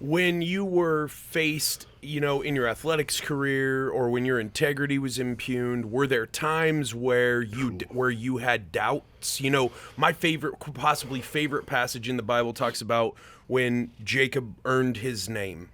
When you were faced, in your athletics career or when your integrity was impugned, were there times where you had doubts? My possibly favorite passage in the Bible talks about when Jacob earned his name.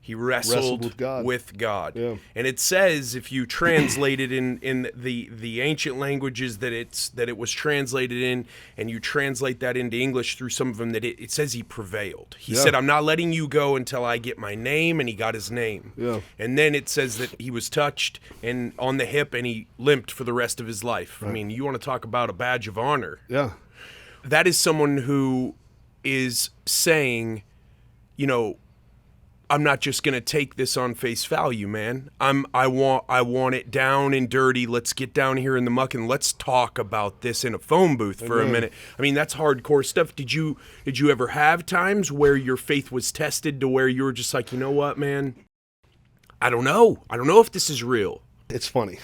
He wrestled with God. Yeah. And it says, if you translate it in the ancient languages that it was translated in, and you translate that into English through some of them, that it says he prevailed. He said, I'm not letting you go until I get my name, and he got his name. Yeah. And then it says that he was touched and on the hip, and he limped for the rest of his life. Right. I mean, you want to talk about a badge of honor. Yeah. That is someone who is saying, I'm not just going to take this on face value, man. I want it down and dirty. Let's get down here in the muck and let's talk about this in a phone booth for a minute. I mean, that's hardcore stuff. Did you ever have times where your faith was tested to where you were just like, you know what, man? I don't know if this is real. It's funny.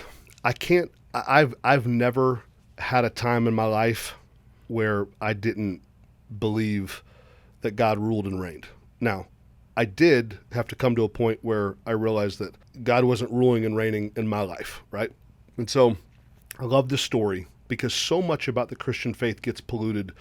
I've never had a time in my life where I didn't believe that God ruled and reigned. Now, I did have to come to a point where I realized that God wasn't ruling and reigning in my life, right? And so I love this story because so much about the Christian faith gets polluted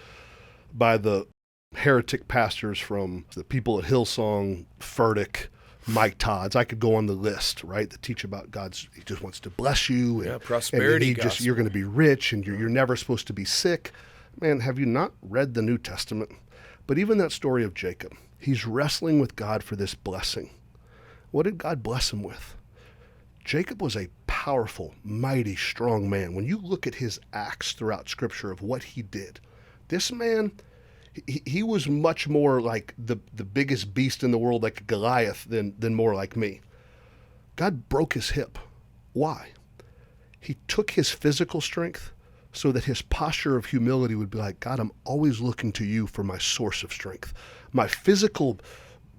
by the heretic pastors from the people at Hillsong, Furtick, Mike Todd's. I could go on the list, right, that teach about he just wants to bless you. And, prosperity and you're going to be rich and you're never supposed to be sick. Man, have you not read the New Testament? But even that story of Jacob, he's wrestling with God for this blessing. What did God bless him with? Jacob was a powerful, mighty, strong man. When you look at his acts throughout Scripture of what he did, this man, he was much more like the biggest beast in the world, like Goliath, than more like me. God broke his hip. Why? He took his physical strength so that his posture of humility would be like, God, I'm always looking to you for my source of strength. My physical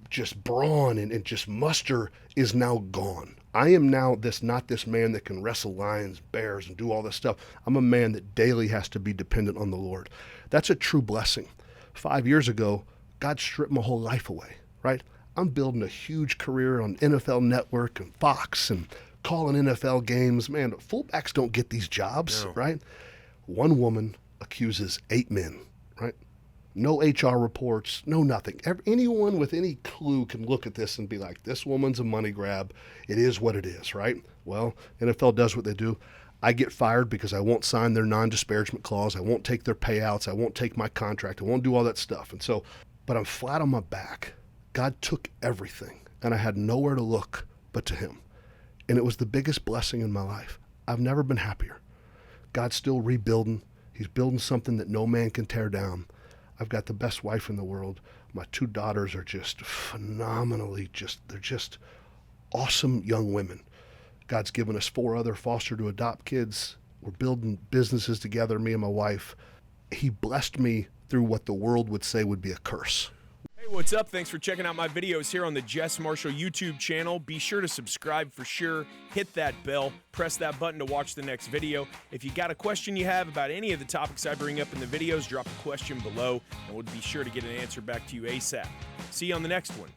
just brawn and just muster is now gone. I am now not this man that can wrestle lions, bears, and do all this stuff. I'm a man that daily has to be dependent on the Lord. That's a true blessing. 5 years ago, God stripped my whole life away, right? I'm building a huge career on NFL Network and Fox and calling NFL games. Man, fullbacks don't get these jobs, right? One woman accuses 8 men, right? No HR reports, no nothing. Anyone with any clue can look at this and be like, this woman's a money grab. It is what it is, right? Well, NFL does what they do. I get fired because I won't sign their non-disparagement clause. I won't take their payouts. I won't take my contract. I won't do all that stuff. And so, but I'm flat on my back. God took everything, and I had nowhere to look but to him. And it was the biggest blessing in my life. I've never been happier. God's still rebuilding. He's building something that no man can tear down. I've got the best wife in the world. My 2 daughters are just phenomenally they're just awesome young women. God's given us 4 other foster to adopt kids. We're building businesses together, me and my wife. He blessed me through what the world would say would be a curse. Hey, what's up? Thanks for checking out my videos here on the JESS MARSHALL YouTube channel. Be sure to subscribe for sure. Hit that bell. Press that button to watch the next video. If you got a question you have about any of the topics I bring up in the videos, drop a question below, and we'll be sure to get an answer back to you ASAP. See you on the next one.